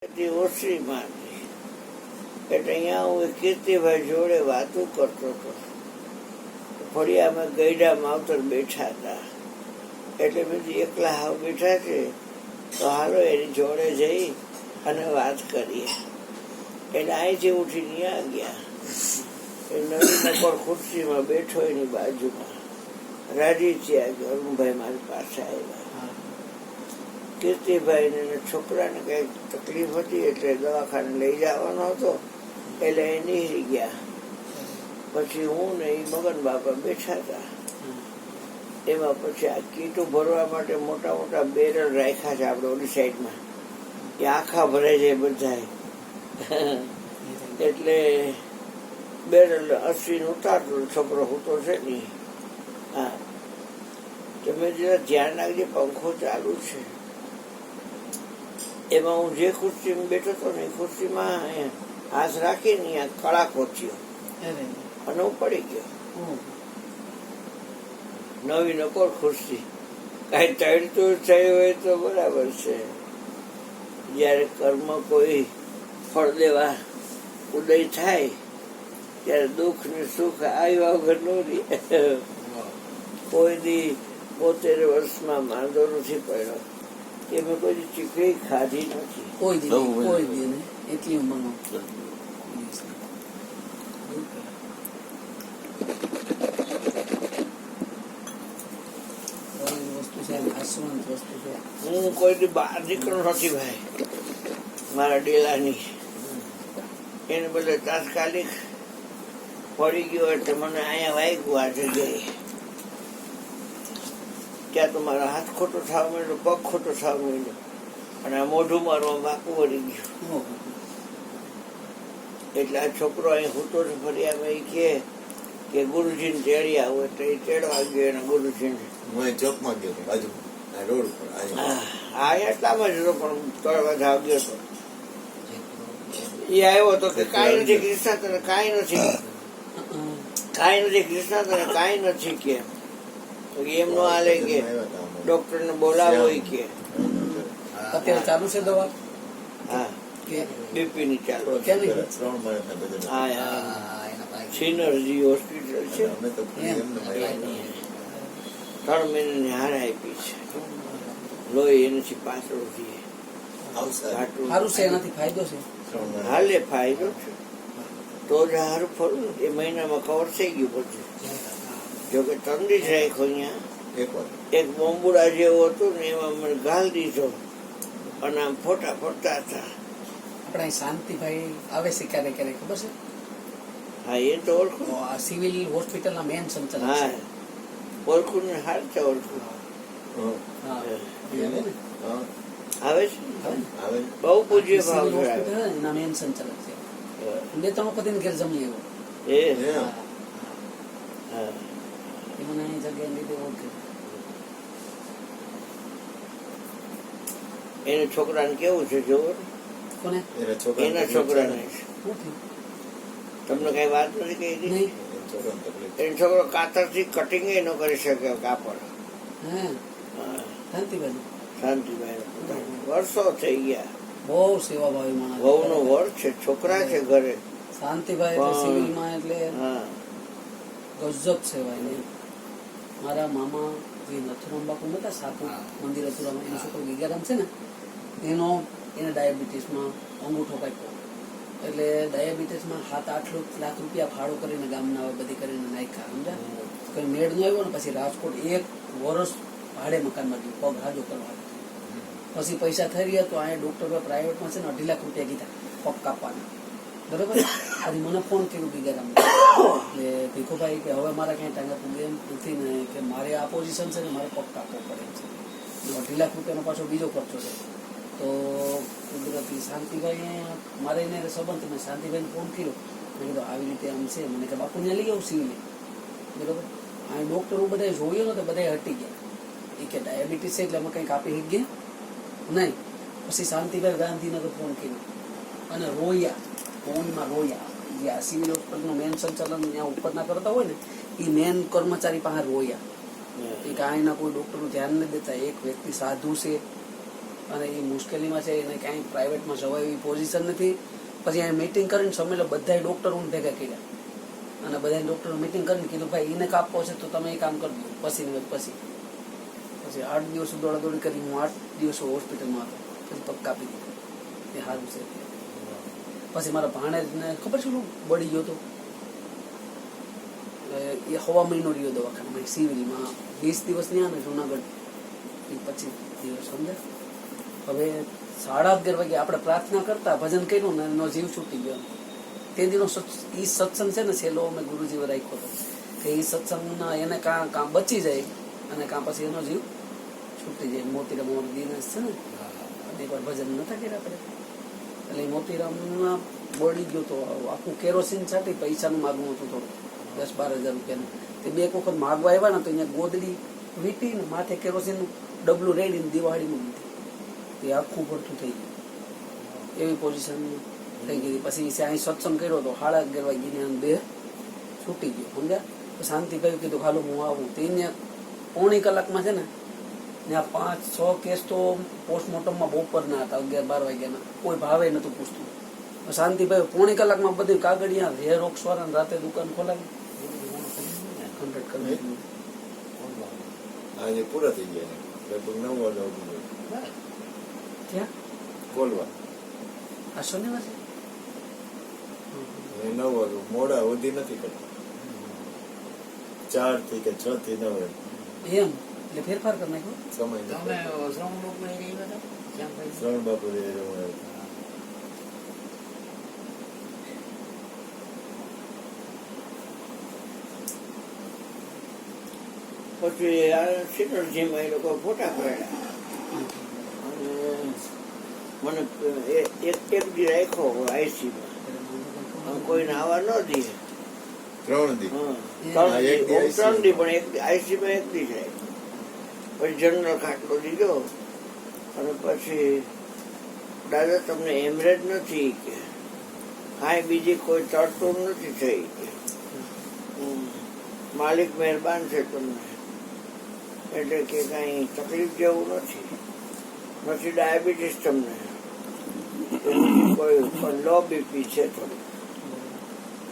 ઓછીમાં હતી એટલે અહીંયા હું કીર્તિભાઈ જોડે વાતું કરતો હતો. ફળિયામાં ગયડા માવતર બેઠા હતા એટલે મેં એકલા હાવ બેઠા છે તો હાલો એની જોડે જઈ અને વાત કરીએ. એટલે અહીંથી ઉઠીને ત્યાં ગયા. એ નવી નકોર ખુરશીમાં બેઠો એની બાજુમાં રાજી થયા કે અરુણભાઈ મારી પાસે આવ્યા. કીર્તિભાઈને છોકરાને કંઈક તકલીફ હતી એટલે દવાખાને લઈ જવાનો હતો એટલે એ નીકળી ગયા. પછી હું ને એ મગન બાપા બેઠા હતા. એમાં પછી આ કીટું ભરવા માટે મોટા મોટા બેરલ રાખ્યા છે આપણે ઓલી સાઈડમાં, એ આખા ભરાઈ જાય બધા. એટલે બેરલ 80 ઉતારતો છોકરો હોતો છે ને. હા, તમે જરા ધ્યાન રાખજે, પંખો ચાલુ છે. એમાં હું જે ખુરશીમાં બેઠો હતો ને એ ખુરશીમાં હાથ રાખીને અહીંયા કડાકો થયો અને હું પડી ગયો. નવી નકોર ખુરશી, કઈ તળતું થયું હોય તો બરાબર છે. જયારે કર્મ કોઈ ફળ દેવા ઉદય થાય ત્યારે દુઃખ ને સુખ આવ્યા વગર નો રહે. કોઈ દી 72 વર્ષમાં માંદો નથી પડ્યો કે મેં કોઈ ચીકણી ખાધી નથી. કોઈ દી એટલી ઉંમરનો હું કોઈ દી બહાર નીકળ્યો નથી ભાઈ. મારા ડેલાની એને બદલે તાત્કાલિક પડી ગયો એટલે મને અહીંયા વાગ્યું આ જગ્યાએ. ત્યાં તો મારો હાથ ખોટો થવા માંડ્યો, પગ ખોટો થવા માંડ્યો અને આ મોઢું મારવા વાંકું વળી ગયું. એટલે આ છોકરો અહીં હું તો ફરિયામાં એ કે ગુરુજીને તેડી આવો એટલે એ તેડવા ગયો એના ગુરુજીને. ચોકમાં ગયો બાજુ રોડ પર. હા, એટલામાં જ હતો પણ તળવા જાવ ગયો હતો. એ આવ્યો હતો કે કાંઈ નથી કૃષ્ણા તને કાંઈ નથી, કાંઈ નથી કૃષ્ણા તને કાંઈ નથી કે એમ નો હાલે કે ડોક્ટર ને બોલાવો કે. અત્યારે ચાલુ છે દવા? હા, બીપી ની ચાલુ. 3 મહિના. હા, સિનર્જી હોસ્પિટલ છે. 3 મહિનાની હાર આપી છે. લોહી એનાથી પાતળું થઈએ. સારું છે, એનાથી ફાયદો છે. હાલે ફાયદો છે તો જ હારું ફરવું. એ મહિનામાં કવર થઈ ગયું. પછી જોકે તંદી જ રાખ્યો અહીંયા. એક બોમ્બુડા જેવો હતું ને એમાં મને ગાલ દીધો અને આમ ફોટા ફરતા હતા. આપણે શાંતિભાઈ આવે છે ક્યારે ક્યારે ખબર છે? હા, એ તો ઓળખું. આ સિવિલ હોસ્પિટલના મેન સંચાલક. હા, ઓળખું ને હાર છે ઓળખું. આવે છે, બહુ પૂજ્ય ભાવ એના મેન સંચાલક છે. 2-3 વખત એને ઘેર જમી આવ્યો. એ મને એ જગ્યાએ લીધે ઓળખે. એને છોકરાને કેવું છે જોવો. કોને? એના છોકરાને. તમને કઈ વાત નથી કહી? એનો છોકરો કાતરથી કટિંગ ન કરી શકે કાપડ. શાંતિભાઈ વર્ષો થઈ ગયા. બહુ સેવાભાવી માણસ. વહુ નો વર છે, છોકરા છે ઘરે. શાંતિભાઈ સિવિલમાં એટલે ગજબ સેવાય ને. મારા મામા જે નથુરામ બાપુ નતા સાપુ મંદિર નથુરામ, એનો છોકરો ગીગારામ છે ને, એને ડાયાબિટીસમાં અંગૂઠો કાપ્યો. એટલે ડાયાબિટીસમાં 7-8 લાખ રૂપિયા ફાળો કરીને ગામના બધી કરીને નાખ્યા. સમજ્યા? કઈ મેળ ન આવ્યો ને પછી રાજકોટ 1 વર્ષ ભાડે મકાનમાં ગયું પગ હાજો કરવા. પછી પૈસા થઈ રહ્યા તો અહીંયા ડોક્ટર પ્રાઇવેટમાં છે ને 2.5 લાખ રૂપિયા કીધા પગ કાપવાના. બરોબર? આજે મને ફોન કર્યો ગીગારામ એટલે ભીખુભાઈ કે હવે મારા ક્યાંય ટાંગા પૂગે એમ નથી ને, કે મારે આ પોઝિશન છે ને મારે પગ કાપવો પડે છે. 2.5 લાખ રૂપિયાનો પાછો બીજો ખર્ચો છે. તો કુદરતી શાંતિભાઈ મારે એને સંબંધ, મેં શાંતિભાઈને ફોન કર્યો. મેં કીધું આવી રીતે આમ છે. મને કે બાપુ ત્યાં લઈ આવું સિવિલે. બરોબર? આ ડોક્ટરો બધા જોયો ને તો બધા હટી ગયા. એ કે ડાયાબિટીસ છે એટલે અમે કંઈક આપી શકીએ નહીં. પછી શાંતિભાઈ ગાંધીનગર ફોન કર્યો અને રોયા, ફોનમાં રોયા. જે આ સિવિલ હોસ્પિટલનું મેન સંચાલન ત્યાં ઉપરના કરતા હોય ને એ મેન કર્મચારી પાસે રોયા. કે આના કોઈ ડોક્ટરનું ધ્યાન નથી દેતા. એક વ્યક્તિ સાધુ છે, અને એ મુશ્કેલીમાં છે, એને ક્યાંય પ્રાઇવેટમાં જવાય એવી પોઝિશન નથી. પછી અહીંયા મીટિંગ કરીને સમય બધાય ડૉક્ટરોને ભેગા કર્યા અને બધા ડૉક્ટરો મીટિંગ કરીને કીધું ભાઈ એને કાપવો છે તો તમે એ કામ કરી દો પછી 8 દિવસ દોડાદોડી કરી. હું 8 દિવસો હોસ્પિટલમાં હતો, પછી પગ કાપી દીધો. એ સારું છે. પછી મારા ભાણેજને ખબર છે બળી ગયો હતો, એ હવા મહિનો રહ્યો દવાખાનામાં સિવિલમાં 20 દિવસ ત્યાં ને જુનાગઢ 25 દિવસ સમજે. હવે 11:30 વાગે આપણે પ્રાર્થના કરતા, ભજન કર્યું ને એનો જીવ છૂટી ગયો. તે દિનો એ સત્સંગ છે ને છેલ્લો અમે ગુરુજીએ રાખ્યો હતો કે એ સત્સંગના એને કાં બચી જાય અને કાં પછી એનો જીવ છૂટી જાય. મોતીરામ અમારો દિનેશ છે ને, અને એકવાર ભજન નતા કર્યા આપણે, એટલે મોતીરામમાં બળી ગયો તો આખું કેરોસીન છાંટી પૈસાનું માગવું હતું થોડું 10-12 હજાર રૂપિયાનું. તે 2 વખત માગવા આવ્યા ને તો અહીંયા ગોદડી વીટી ને માથે કેરોસીનનું ડબલું રેડીને દિવાળીમાં લીધી. એ આખું પડતું થઈ ગયું, એવી પોઝિશન થઈ ગઈ. પછી અહીં સત્સંગ કર્યો તો 11:30 વાગ્યે બે છૂટી ગયો સમજ્યા. શાંતિભાઈ કીધું હાલો હું આવું. તો એને પોણી કલાકમાં છે ને ત્યાં 5-6 કેસ તો પોસ્ટમોર્ટમમાં બપોરના હતા, 11-12 વાગ્યાના. કોઈ ભાવે નતું પૂછતું. શાંતિભાઈ પોણી કલાકમાં બધું કાગળિયા ઝેરોક્ષ વાળા રાતે દુકાન ખોલાવી કમ્પ્લીટ કરી. આજે પૂરા થઈ ગયા, લગભગ 9 વાગે ક્યાં બોલવા આ શનિવાર છે? 9 વાગે મોડા વધી નથી કરતા, 4 થી કે 6 થી 9 એમ એટલે ફેરફાર કરી નાખ્યો સમય. શ્રવણ બાપુ પછી સિનર્જીમાં એ લોકો ફોટા પાડ્યા અને મને એક દી રાખ્યો આઈસીમાં, કોઈને આવવા ન દે. 3 દી 3 દી પણ આઈસીમાં 1 દી રાખ્યો. પછી જનરલ ખાટલો દીધો અને પછી દાદા તમને હેમરેજ નથી કે કાંઈ બીજી કોઈ તડતોડ નથી થઈ કે માલિક મહેરબાન છે તમને, એટલે કે કાંઈ તકલીફ જેવું નથી ડાયાબિટીસ તમને, કોઈ પણ લો બીપી છે થોડું,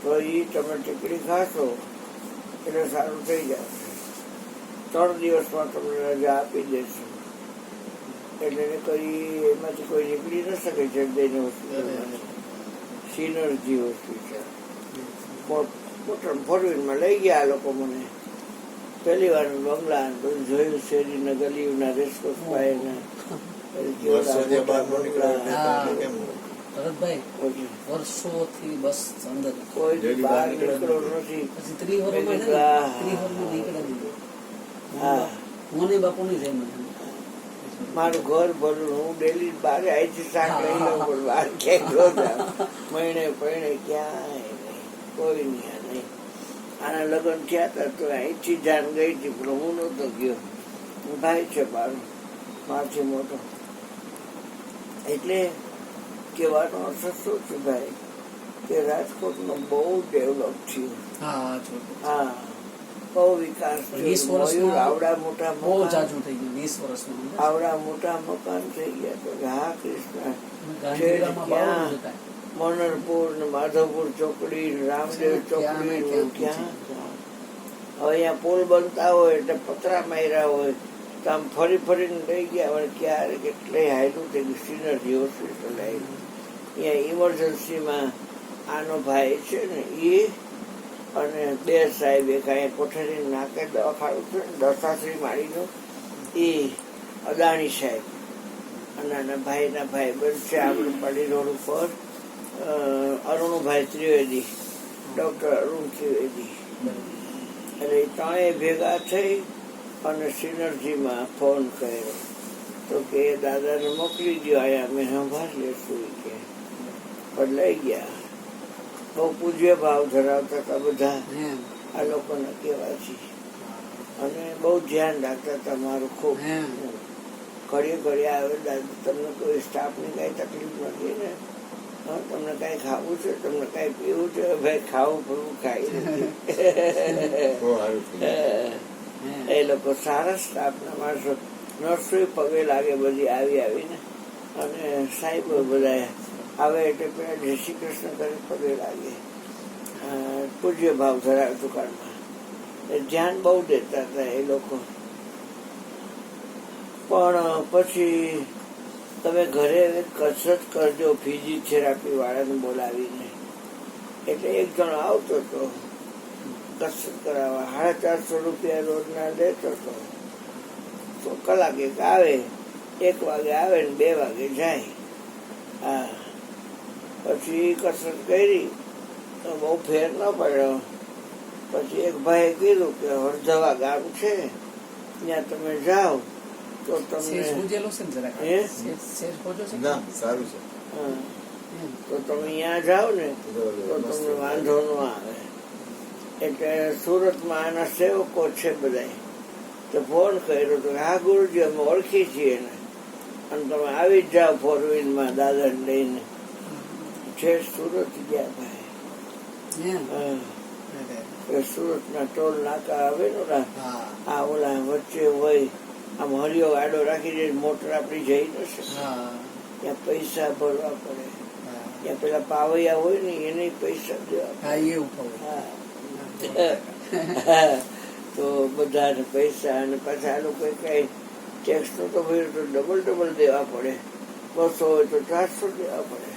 તો એ તમે ટીકડી ખાશો એટલે સારું થઈ જશે. 3 દિવસમાં તમને રજા આપી દેશે. એટલે એમાંથી કોઈ નીકળી ન શકે. જગદઈની હોસ્પિટલ સિનર્જી હોસ્પિટલ મોટર 4-વ્હીલમાં લઈ ગયા આ લોકો મને. પહેલી વાર બંગલા બધું જોયું, શેરીના ગલીઓના રેસકોર્સ પાયના વર્ષોથી બસ અંદર કોઈ બહાર નીકળો નથી. પછી 30 વર્ષમાં નીકળ્યા. મને બાપુની જેમ મારું ઘર ભરું, હું ડેલી બહાર અહીંથી શાક લઈ લઉં, પણ બહાર ક્યાંય મહિને પૈણે ક્યાંય કોઈ નહીં. આના લગ્ન થયા હતા તો અહીંથી જાન ગઈ હતી, પણ હું નહોતો ગયો. ભાઈ છે મારો, મારથી મોટો. એટલે કહેવાનો અર્થ શું છે ભાઈ કે રાજકોટમાં બહુ ડેવલપ થયું. હા, બહુ વિકાસ થયો. આવડા મોટા મકાન થઈ ગયા. તો હા કૃષ્ણ મનરપુર ને માધવપુર ચોકડી, રામદેવ ચોકડી, ક્યાં હવે અહીંયા પુલ બનતા હોય એટલે પતરા માર્યા હોય તો આમ ફરી ફરીને લઈ ગયા હોય. ક્યારે કેટલે હાયલું થઈ ગયું. સિનર્જી હોસ્પિટલ આવી. અહીંયા ઇમરજન્સીમાં આનો ભાઈ છે ને એ અને 2 સાહેબ, એક અહીંયા કોઠારી નાકે દવાખાનું છે ને દશાશ્રી માળીનું, એ અદાણી સાહેબ અને આના ભાઈના ભાઈ બંધ છે આમ્રપાલી રોડ ઉપર અરુણભાઈ ત્રિવેદી, ડૉક્ટર અરુણ ત્રિવેદી. એટલે ત્રણેય ભેગા થઈ અને સિનર્જીમાં ફોન કર્યો તો કે દાદાને મોકલી દો અહીંયા, અમે સંભાળ લેશું કે. પણ લઈ ગયા. બહુ પૂજ્ય ભાવ ધરાવતા હતા બધા આ લોકોને કહેવાથી, અને બહુ ધ્યાન રાખતા હતા મારું ખૂબ. ઘડીએ આવે દાદા તમને કોઈ સ્ટાફની કાંઈ તકલીફ નથી ને, હા તમને કાંઈ ખાવું છે, તમને કાંઈ પીવું છે, ભાઈ ખાવું પડવું ખાઈ નથી. એ લોકો સારા સ્ટાફના માણસો, નર્સો પગે લાગે બધી આવીને અને સાહેબો બધા આવે એટલે પેલા જય શ્રી કૃષ્ણ કરી પગે લાગે. પૂજ્ય ભાવ ધરાવે દુકાનમાં. ધ્યાન બહુ દેતા હતા એ લોકો. પણ પછી તમે ઘરે કસરત કરજો ફિઝિયોથેરાપી વાળાને બોલાવીને. એટલે એક જણો આવતો હતો કસરત કરાવવા, 450 રૂપિયા રોજના દેતો હતો. તો કલાક એક આવે, 1 વાગે આવે ને 2 વાગે જાય. હા, પછી કસરત કરી તો બહુ ફેર ન પડ્યો. પછી એક ભાઈએ કીધું કે હળધવા ગામ છે, ત્યાં તમે જાઓ તો તમને ના સારું છે. તો તમે અહીંયા જાઓ ને તો તમને વાંધો ન આવે. એટલે સુરતમાં આના સેવકો છે બધા. તો ફોન કર્યો તો હા ગુરુજી અમે ઓળખી છીએ ને, અને તમે આવી જ જાઓ 4 વ્હીલમાં દાદાને લઈને. છે સુરત ગયા ભાઈ. સુરતના ટોલ નાકા આવે ને આ ઓલા વચ્ચે હોય, આમ હરિયો આડો રાખી દે, મોટર આપણી જઈ ન શકે. ત્યાં પૈસા ભરવા પડે. ત્યાં પેલા પાવૈયા હોય ને એને પૈસા દેવા. તો બધાને પૈસા, અને પાછા આ લોકો કઈ ટેક્સ નો તો ભર્યો તો ડબલ દેવા પડે. 200 હોય તો 400 દેવા પડે,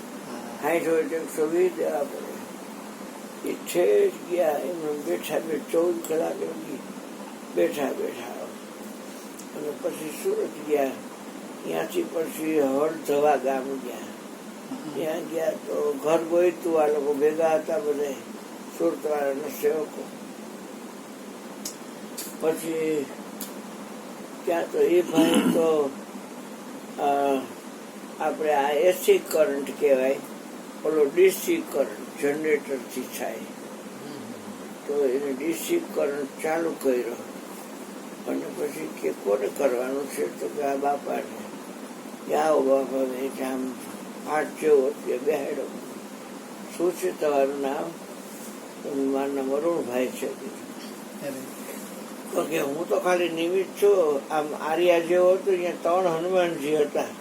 60 હોય તો 120 દેવા પડે. એ છે જ ગયા એમને બેઠા 14 કલાક બેઠા અને પછી સુરત ગયા. ત્યાંથી પછી હળધવા ગામ ગયા. ત્યાં ગયા તો ઘર ગોઈતું આ લોકો ભેગા હતા બધા સુરત વાળાના સેવકો. પછી ત્યાં તો એ ભાઈ તો આપણે આ એસી કરંટ કહેવાય, ઓલો ડીસી કરંટ જનરેટરથી થાય. તો એને ડીસી કરંટ ચાલુ કર્યો. અને પછી કે કોને કરવાનું છે? તો કે આ બાપાને. આવો બાપા આમ 8 જેવો બેહાડો. શું છે તમારું નામ? મારું નામ અરુણભાઈ છે. તો કે હું તો ખાલી નિમિત્ત છું. આમ આર્યા જેવો હતો, અહીંયા 3 હનુમાનજી હતા.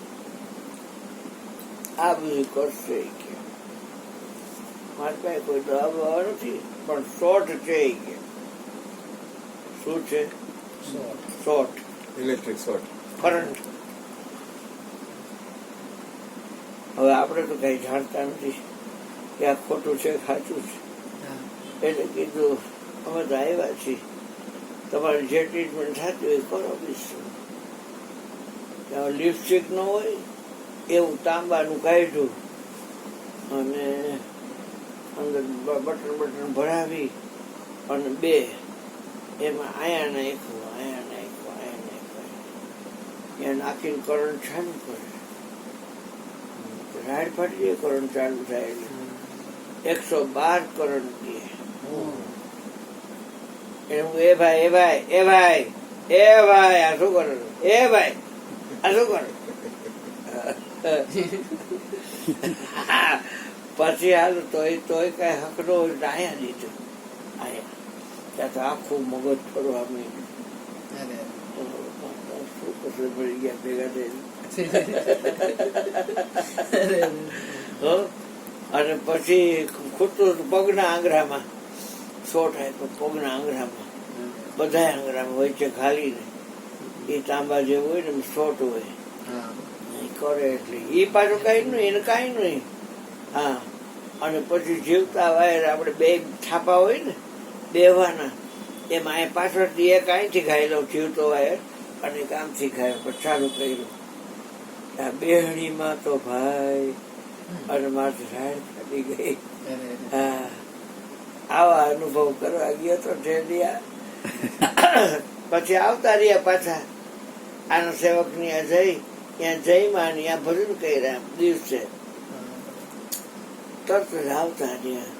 આ બધું કરશે કે મારી પાસે કોઈ દવા નથી, પણ શોર્ટ છે કે. શું છે? Short, electric short, current. હવે આપણે તો કઈ જાણતા નથી કે આ ખોટું છે સાચું છે. એટલે કીધું અમે તો આવ્યા છીએ, તમારે જે ટ્રીટમેન્ટ થતી હોય કરો. બીજું લિપસ્ટિક ન હોય એવું તાંબાનું કાઢ્યું અને અંદર બટન ભરાવી અને 2 એમાં આયા નાખ્યું ત્યાં નાખીને કરંટ ચાલુ કરે. રાડ ફાટી કરંટ ચાલુ થાય. 112 કરંટ દે. એ ભાઈ આ શું કરો? આ શું કરો? પછી હાલ તોય કઈ હક નો આયા દીધું. આયા ત્યાં તો આખું મગજ ફરવા માંડ્યું. શું કસર પડી ગયા ભેગા થઈને. અને પછી ખૂટતું પગના આંગળામાં શોટ આપ્યો. પગના આંગળામાં, બધા આંગળામાં હોય છે ખાલી ને. એ તાંબા જેવું હોય ને શોટ હોય કરે એટલે એ પાછું કઈ નહીં, એને કઈ નહીં. હા, અને પછી જીવતા વાયર આપણે 2 છાપા હોય ને બેવાના, એમાં પાછળથી એક અહીંથી ખાઈ લઉં જીવતો વાયર અને એક આમથી ખાય. પછી ચાલુ કર્યું. આ બેહણીમાં તો ભાઈ અને મારી રાડ ફાટી ગઈ. હા, આવા અનુભવ કરવા ગયો તો ઢેલિયા. પછી આવતા રહ્યા પાછા આના સેવક ની જઈ, ત્યાં જઈમાં ત્યાં ભજન કર્યા દિવસે. તરત જ આવતા રહ્યા.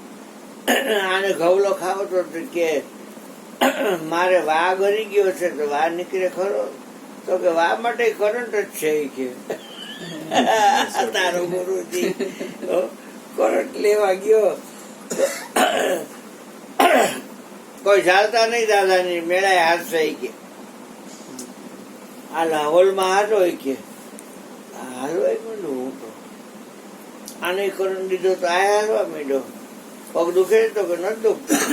આને ઘવલો ખાવો તો કે મારે વા ગરી ગયો છે તો વા નીકળે ખરો? તો કે વા માટે કરંટ જ છે કે. તારો ગુરુજી કરંટ લેવા ગયો. કોઈ ચાલતા નહીં દાદાની મેળાએ હાથ થઈ કે આ લાહોલમાં હાથ હોય કે હાલવા માંડ્યો હું તો આને કરીને દીધો તો આ હાલવા માંડ્યો. પગ દુખે તો કે નથી દુખતા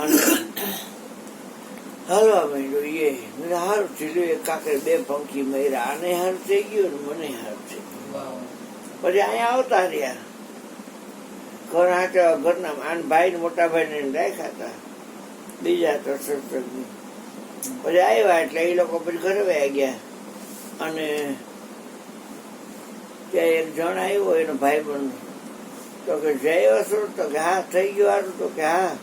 અને હાલવા માંડ્યો. એ મને હારું થયું. એક કાંકરે 2 પંખી માર્યા. આને હાર થઈ ગયું ને મને હાર થઈ ગયું. પછી અહીંયા આવતા રહ્યા ઘર હાચવા. ઘરના આન ભાઈ મોટા ભાઈને રાખ્યા હતા બીજા તો સત્સંગની. પછી આવ્યા એટલે એ લોકો પછી ઘરે વયા ગયા. અને ત્યાં એક જણ આવ્યો એનો ભાઈ બંધ તો કે જય હશો તો કે હા થઈ ગયું સારું તો કે હા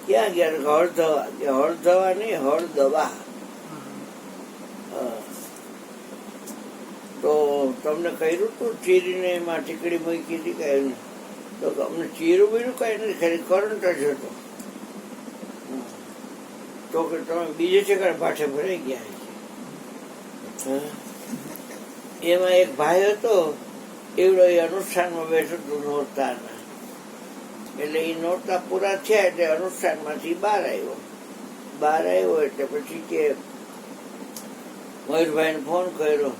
ક્યાં ગયા હળદવા કે હળદવા નહીં હળદવા. તો તમને કર્યું તું ચીરીને એમાં ટીકડી મૂકી હતી કઈ તો અમને ચીરું બીરું કઈ નથી ખાલી કરંટ જ હતો. તો કે તમે બીજે ચક્કર પાછે ભરાઈ ગયા. એમાં એક ભાઈ હતો એવડો એ અનુષ્ઠાનમાં બેઠો હતો નોરતાના. એટલે એ નોરતા પૂરા થયા એટલે અનુષ્ઠાનમાંથી બહાર આવ્યો એટલે પછી કે મયુરભાઈને ફોન કર્યો.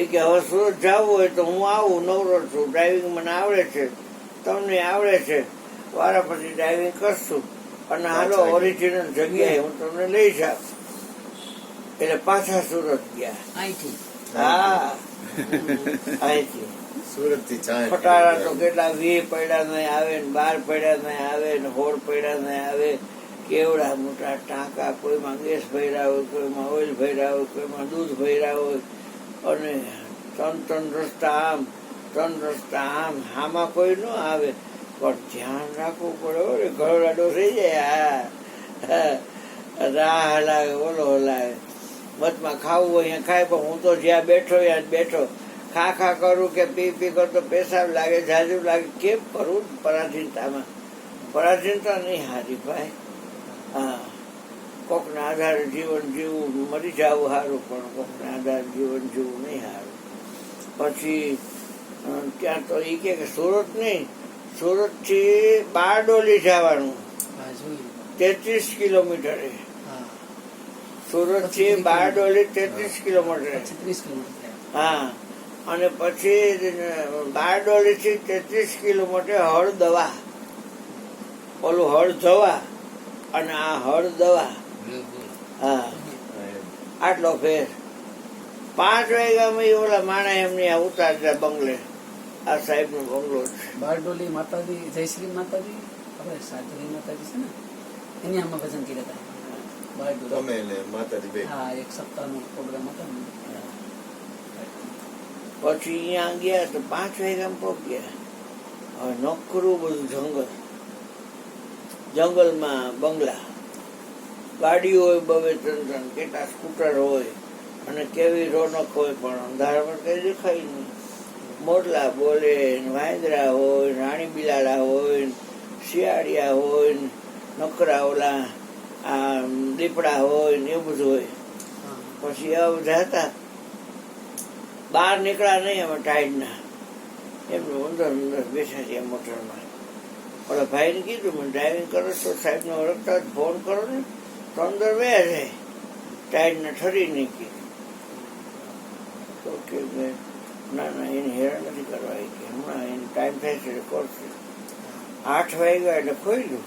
એ કે હવે સુરત જવું હોય તો હું આવું, નવરો છું, ડ્રાઇવિંગ મને આવડે છે, તમને આવડે છે, વારા પછી ડ્રાઇવિંગ કરશું અને હાલો ઓરિજિનલ જગ્યાએ હું તમને લઈ જાઉં. એટલે પાછા સુરત ગયા. હા અહીંથી સુરત થી ખટારા તો કેટલા 20 પૈડા નહીં આવે ને 12 પૈડા નહીં આવે ને 16 પૈડા નહીં આવે. કેવડા મોટા ટાંકા, કોઈમાં ગેસ ભર્યા હોય, કોઈમાં ઓઇલ ભર્યા હોય, કોઈમાં દૂધ ભર્યા હોય. અને 3 રસ્તા આમ 3 રસ્તા આમ. આમાં કોઈ ન આવે પણ ધ્યાન રાખવું પડે. ઘરડાડો થઈ જાય. રાહ હલાવે ઓલો હલાવે. મતમાં ખાવું હોય અહીંયા ખાય પણ હું તો જ્યાં બેઠો ત્યાં બેઠો ખા કરું કે પી કરતો પેશાબ લાગે જાજુ લાગે. કેમ કરું? પરાધીનતા નહીં હારી ભાઈ. હા કોકના આધારે જીવન જીવવું મરી જવું સારું પણ કોકના આધારે જીવન જીવવું નહીં સારું. પછી ત્યાં તો એ કે સુરત નહીં, સુરતથી બારડોલી જવાનું 33 કિલોમીટરે. સુરત થી બારડોલી 33 કિલોમીટર. હા અને પછી બારડોલી થી 33 કિલોમીટર હળદવા. ઓલું હળદવા અને આ હળદવા. હા આટલો ફેર. 5 વાગ્યામાં ઓલા માણા એમની ઉતારતા બંગલે. આ સાહેબ નો બંગલો છે. બારડોલી માતાજી, જયશ્રી માતાજી, આપણે સાધરી માતાજી છે ને એની આમાં ભજન કર્યા હતા. તમે ને માતાજી બે. હા 1 સપ્તાહનો પ્રોગ્રામ હતો ને. પછી અહીંયા ગયા તો 5 વાગ્યામાં પહોંચ્યા. હવે નોકરું બધું જંગલમાં બંગલા, ગાડીઓ હોય 2-3 કેટલા સ્કૂટર હોય અને કેવી રોનક હોય પણ અંધારામાં કઈ દેખાય નહીં. મોરલા બોલે, વાંદરા હોય, રાણી બિલાડા હોય, શિયાળિયા હોય, નકરા ઓલા આ દીપડા હોય ને એવું બધું હોય. પછી એવા બધા હતા. બહાર નીકળ્યા નહીં અમે ટાઈડના. એમનું અંદર બેઠા છે મોટરમાં. ઓલા ભાઈને કીધું મને ડ્રાઇવિંગ કરો છો સાહેબને ઓળખતા ફોન કરો ને તો અંદર બેસે છે. ટાઈડને ઠરી નહીં કીધું તો કે ના એને હેરાન નથી કરવા કે હમણાં એને ટાઈમ થાય છે કરશે. 8 વાગ્યા એટલે ખોયલું.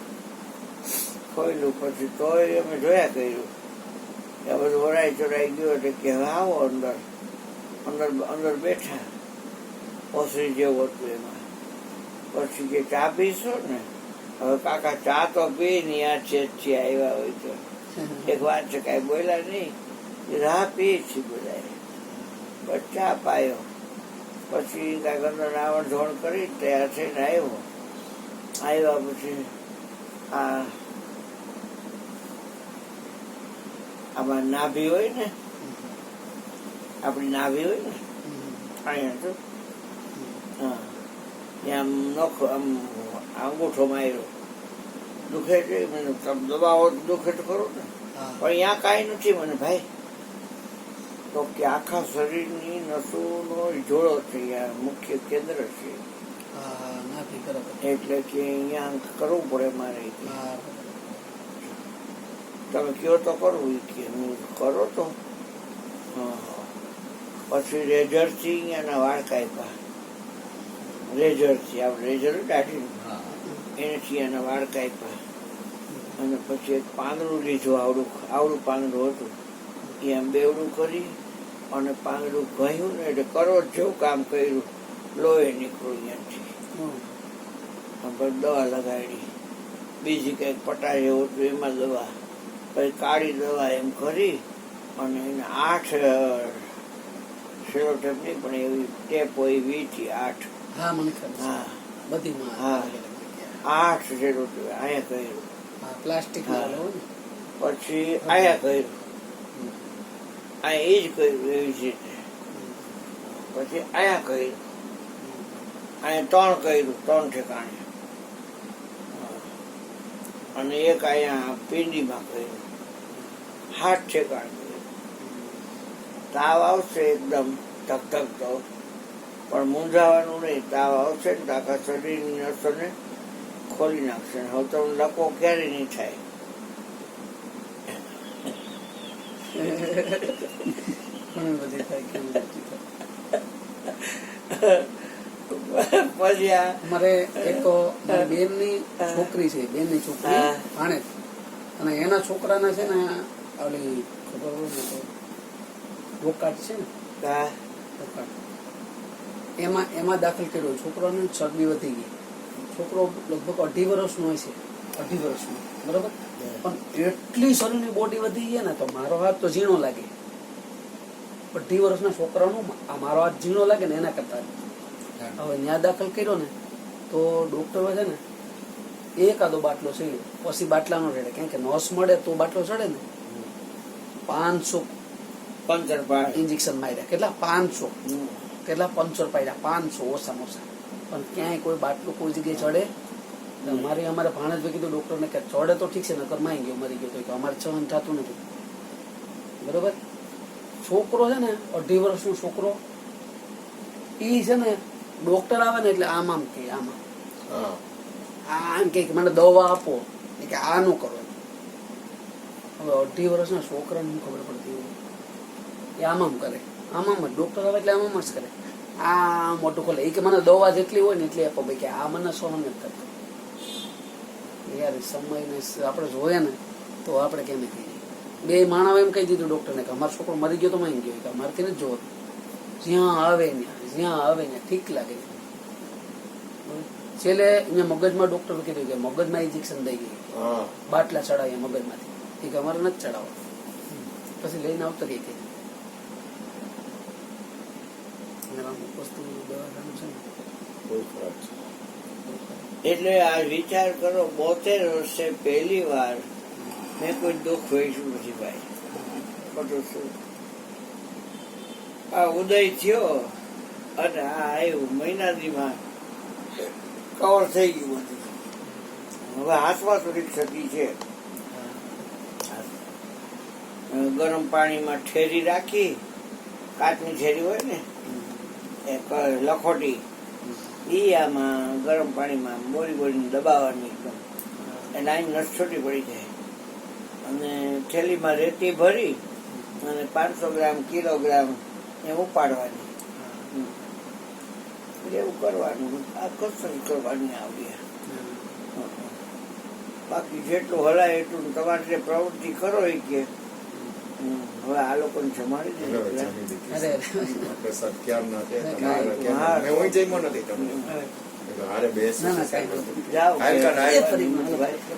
પછી તોય અમે જોયા કર્યું કે આ બધું વરાઈ ચોરાઈ ગયું એટલે કે આવો અંદર બેઠા. ઓસરી જેવું હતું એમાં. પછી કે ચા પીશો ને? હવે કાકા ચા તો પી ને આ છે આવ્યા હોય તો એક વાત છે કઈ બોલ્યા નહીં. રાહ પી છે બધા. ચા પાયો. પછી કાંઈક અંદર રાવણ ધોણ કરી તૈયાર થઈને આવ્યા પછી આમાં નાભી હોય ને, આપણી નાભી હોય ને અહીંયા તો હા ત્યાં નોખો આમ અંગૂઠો માર્યો. દુખે છે મને દબાવો દુખે તો ખરો ને પણ અહીંયા કાંઈ નથી મને ભાઈ. તો કે આખા શરીરની નસોનો જોડો છે, મુખ્ય કેન્દ્ર છે. એટલે કે અહીંયા કરવું પડે મારે. તમે કયો તો કરવું કે હું કરો તો પછી રેઝરથી એના વાળ કાપ્યા, રેઝરથી આપણે રેઝર દાઢીનું હા એનાથી એના વાળ કાપ્યા. અને પછી એક પાંદડું લીધું, આવડું આવડું પાંદડું હતું, એ આમ બેવડું કરી અને પાંદડું ઘયું ને એટલે કરો જેવું કામ કર્યું, લોહી નીકળ્યું ત્યાંથી. પછી દવા લગાડી, બીજી કંઈક પટા જેવું હતું એમાં દવા, પછી કાળી દવા એમ કરી અને એને 8 સેલો ટેપ નહીં પણ એવી ટેપ હોય 20 થી 8. હા મને ખબર છે. હા બધીમાં હા. 8 સેલો ટેપ અહીંયા કર્યું. હા પ્લાસ્ટિક હા. હોય ને. પછી અહીંયા કર્યું, અહીંયા એ જ કર્યું એવી જ રીતે. પછી અહીંયા કર્યું, અહીંયા 3 કર્યું, 3 ઠેકાણે. અને એક અહીંયા પિંડીમાં કર્યું, 7 ઠેકાણે કર્યું. તાવ આવશે એકદમ ધક ધક તો, પણ મૂંઝાવાનું નહીં. તાવ આવશે ને તો આખા શરીરની નસોને ખોલી નાખશે. હવે તમને લકો ક્યારે નહીં થાય. ઘણી બધી થાય, ઘણી બધી થાય. પછી આ અમારે એક મારી બેનની છોકરી છે, બેનની છોકરી હા. ભાણેજ, અને એના છોકરાને છે ને ઓલી ખબર હોય ને તો રોકાટ છે ને, હા, રોકાટ એમાં દાખલ કર્યો. છોકરાને ચરબી વધી ગઈ. છોકરો લગભગ 2.5 વર્ષનો હોય છે, 2.5 વર્ષનો, બરોબર. પણ એટલી શરીરની બોડી વધી ગઈ ને તો મારો હાથ તો ઝીણો લાગે. 2.5 વર્ષના છોકરાનો આ મારો હાથ ઝીણો લાગે ને એના કરતા. હવે ત્યાં દાખલ કર્યો ને તો ડોક્ટરો છે ને એકાદો બાટલો છે, પછી બાટલા નો ચડે, કેમ કે નસ મળે તો બાટલો ચડે ને. 500 પંચર પાડ. ઇન્જેક્શન માર્યા. કેટલા? 500. કેટલા? પંચર પાડ્યા. 500 ઓછામાં ઓછા. પણ ક્યાંય કોઈ બાટલો કોઈ જગ્યાએ ચડે. અમારે ભાણેજ કીધું ડોક્ટરને કે ચડે તો ઠીક છે, નકર માઈ ગયો, મરી ગયો. તો અમારે સહન થતું નથી, બરોબર. છોકરો છે ને 2.5 વર્ષનો છોકરો, ઈ છે ને ડોક્ટર આવે ને એટલે આમ કે આમાં આમ કે મને દવા આપો, કે આ નો કરો. હવે 2.5 વર્ષના છોકરાને શું ખબર પડતી હોય, એ આમ કરે, આમ જ ડોક્ટર આવે એટલે આમ જ કરે. આ મોટું ખોલે, એ કે મને દવા જેટલી હોય ને એટલી આપો. ભાઈ કે આ મને સહન નથી થતું. યાર સમયને આપણે જોઈએ ને તો આપણે કેમ કહીએ. 2 માણસ એમ કહી દીધું ડોક્ટરને કે અમારો છોકરો મરી ગયો તો મારી ગયો, કે અમારથી નથી જોવો. જ્યાં આવે ને ઠીક લાગે. છેલ્લે અહીંયા મગજમાં ડોક્ટર કીધું કે મગજમાં ઇન્જેક્શન દઈ ગઈ, બાટલા ચડાવ્યા મગજમાંથી. એ કે અમારે નથી ચડાવવા. પછી લઈને આવતા ગઈ કે અમુક વસ્તુ દવાખાનું છે ને બહુ ખરાબ છે. એટલે આ વિચાર કરો, 72 વર્ષે પહેલી વાર મેં કોઈ દુઃખ વેચ્યું નથી ભાઈ. ખોટું શું? આ ઉદય થયો અને આ આવ્યું મહિનાદીમાં કવર થઈ ગયું બધું. હવે હાથમાં થોડીક થતી છે. ગરમ પાણીમાં ઠેરી રાખી, કાચની ઠેરી હોય ને એક લખોટી, ઈ આમાં ગરમ પાણીમાં બોળી દબાવવાની એકદમ, એટલે અહીં નસ છૂટી પડી જાય. અને થેલીમાં રેતી ભરી અને 500 ગ્રામ કિલોગ્રામ એ ઉપાડવાની. એવું કરવાનું. આ કસરત કરવાની આવી. બાકી જેટલું હલાય એટલું તમારે જે પ્રવૃત્તિ કરો એ કે હવે આ લોકોને જમાડી દે. આપણે સર ક્યારના છે, તમારા ક્યારના. મેં હું જમ્યો નથી તમને. હારે બેસ ના, ના, કાંઈ જાઓ હાલ કાઢ, હાલ. એ ફરી મને ભાઈ